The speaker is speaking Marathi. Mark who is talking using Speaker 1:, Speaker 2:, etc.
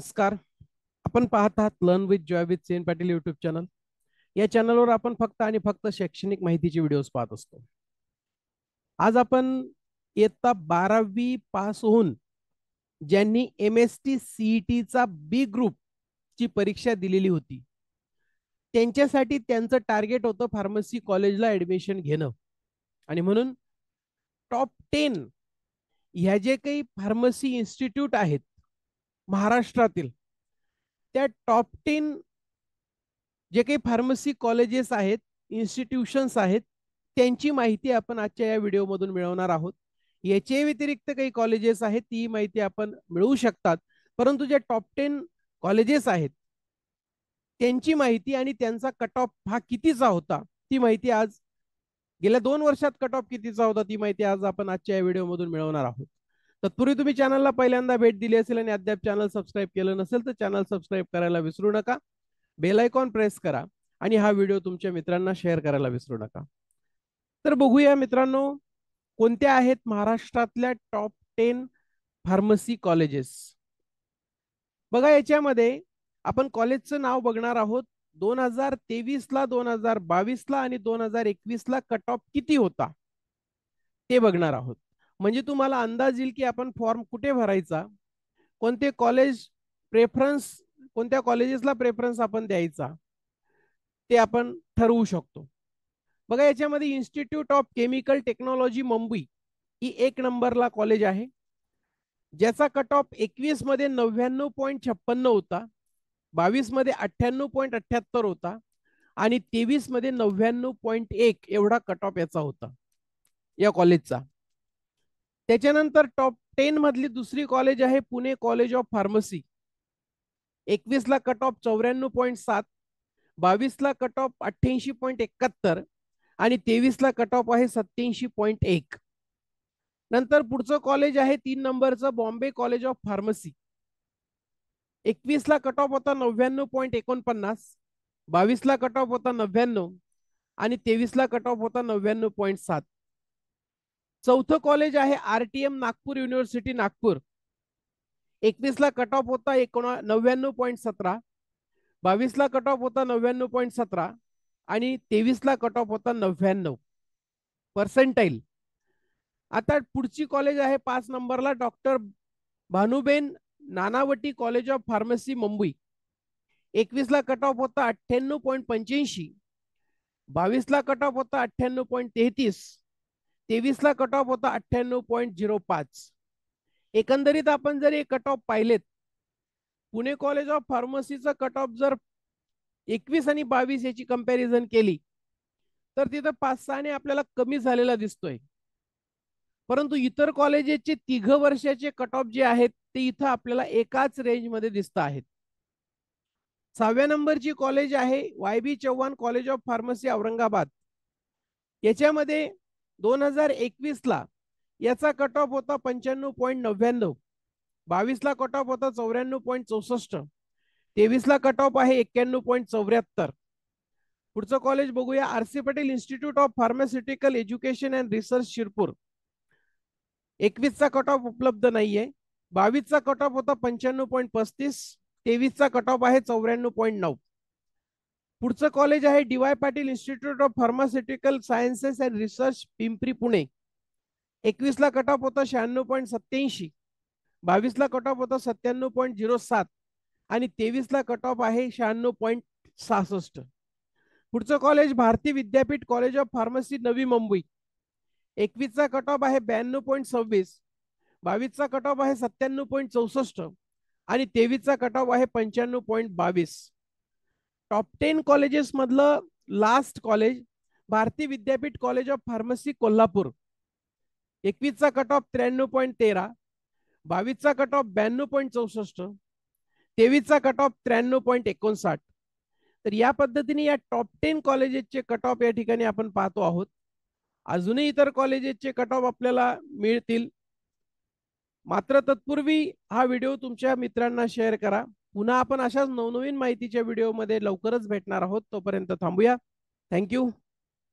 Speaker 1: नमस्कार. आपण पाहत आहात learn with Joy with Sen Patil YouTube channel. या चॅनलवर आपण फक्त आणि फक्त शैक्षणिक माहितीचे व्हिडिओज पाहत असतो. आज आपण इयत्ता 12वी पास होऊन ज्यांनी MST CET चा बी ग्रुप ची परीक्षा दिलेली होती त्यांच्यासाठी त्यांचं टार्गेट होतं फार्मसी कॉलेजला ऍडमिशन घेणं. आणि म्हणून टॉप 10 ह्या जे काही फार्मसी इन्स्टिट्यूट आहेत महाराष्ट्रातील, त्या टॉप 10 जे काही फार्मसी कॉलेजेस आहेत, इन्स्टिट्यूशन्स आहेत, त्यांची माहिती आपण आजच्या या व्हिडिओमधून मिळवणार आहोत. याचे व्यतिरिक्त काही कॉलेजेस आहेत, ती माहिती आपण मिळवू शकतात. परंतु जे टॉप 10 कॉलेजेस आहेत त्यांची माहिती आणि त्यांचा कट ऑफ हा कितीचा होता ती माहिती आज, गेल्या 2 वर्षात कट ऑफ कितीचा होता ती माहिती आज आपण आजच्या या व्हिडिओमधून मिळवणार आहोत. तत्पूर्वी तुम्ही चॅनलला पहिल्यांदा भेट दिली असेल आणि अद्याप चॅनल सबस्क्राईब केलं नसेल तर चॅनल सबस्क्राईब करायला विसरू नका. बेल आयकॉन प्रेस करा आणि हा व्हिडिओ तुमच्या मित्रांना शेअर करायला विसरू नका. तर बघूया मित्रांनो, कोणत्या आहेत महाराष्ट्रातल्या टॉप 10 फार्मसी कॉलेजेस. बघा, याच्यामध्ये आपण कॉलेजचं नाव बघणार आहोत. 2023 ला, 2022 ला आणि 2021 ला कट ऑफ किती होता ते बघणार आहोत. म्हणजे तुम्हाला अंदाज येईल की आपण फॉर्म कुठे भरायचा, कोणते कॉलेज प्रेफरन्स, कोणत्या कॉलेजेसला प्रेफरन्स आपण द्यायचा ते आपण ठरवू शकतो. बघा, याच्यामध्ये Institute of Chemical Technology Mumbai ही 1 नंबरला कॉलेज आहे, ज्याचा कट ऑफ 21 मध्ये 99.56 होता, 22 मध्ये 98.78 होता आणि 23 मध्ये 99.1 एवढा कट ऑफ याचा होता या कॉलेजचा. त्याच्यानंतर टॉप 10 मधली दुसरी कॉलेज आहे पुणे कॉलेज ऑफ फार्मसी. 21 ला कट ऑफ 94.7, 22 ला कट ऑफ 88.71 आणि 23 ला कट ऑफ आहे 87.1. नंतर पुढचं कॉलेज आहे 3 नंबरचं बॉम्बे कॉलेज ऑफ फार्मसी. 21 ला कट ऑफ होता 99.49, 22 ला कट ऑफ होता 99 आणि 23 ला कट ऑफ होता 99.7. चौथं कॉलेज आहे RTM नागपूर युनिव्हर्सिटी नागपूर. 21 ला कट ऑफ होता 99.17, 22 ला कट ऑफ होता 99.17 आणि 23 ला कट ऑफ होता 99 पर्सेंटाईल. आता पुढची कॉलेज आहे 5 नंबरला doctor Bhanuben Nanavati college of pharmacy Mumbai. 21 ला कट ऑफ होता 98.85, 22 ला कट ऑफ होता 98.33, 23 ला कट ऑफ होता 98.05. एकंदरीत आपण जर हे कट ऑफ पाहिलेत, पुणे कॉलेज ऑफ फार्मसीचा कट ऑफ जर 21 आणि 22 याची कंपॅरिझन केली तर तिथं 5-6 ने आपल्याला कमी झालेला दिसतोय. परंतु इतर कॉलेजेसचे 3 वर्षाचे कट ऑफ जे आहेत ते इथं आपल्याला एकाच रेंज मध्ये दिसत आहेत. 6व्या नंबरची कॉलेज आहे YB Chavan college of pharmacy Aurangabad. याच्यामध्ये 2021 ला याचा कट ऑफ होता 95.99, 22 ला कट ऑफ होता 94.64, 23 ला कट ऑफ आहे 91.74. पुढचं कॉलेज बघूया, RC Patel institute of pharmaceutical education and research Shirpur. 21 चा कट ऑफ उपलब्ध नाहीये, 22 चा कट ऑफ होता 95.35, 23 चा कट ऑफ आहे 94.9. पुढचं कॉलेज आहे DY Patil institute of pharmaceutical sciences and research Pimpri Pune. 21 ला कट ऑफ होता 96.87, 22 ला कट ऑफ होता 97.07 आणि 23 ला कट ऑफ आहे 96.66. पुढचं college Bharati Vidyapeeth college of pharmacy Navi Mumbai. 21 चा कट ऑफ आहे 92.26, 22 चा कट ऑफ आहे 97.64 आणि 23 चा कट ऑफ आहे 95.22. टॉप 10 कॉलेजेस मधलं last college Bharati Vidyapeeth college of pharmacy Kolhapur. 21 चा कट ऑफ 93.13, 22 चा कट ऑफ 92.64, 23 चा कट ऑफ 93.59. तर या पद्धतीने या टॉप 10 कॉलेजेसचे कट ऑफ या ठिकाणी आपण पाहतो आहोत. अजूनही इतर कॉलेजेसचे कट ऑफ आपल्याला मिळतील, मात्र तत्पूर्वी हा व्हिडिओ तुमच्या मित्रांना शेअर करा. पुन्हा आपण अशाच नवनवीन माहितीच्या व्हिडिओमध्ये लवकरच भेटणार आहोत. तोपर्यंत थांबूया. थँक्यू.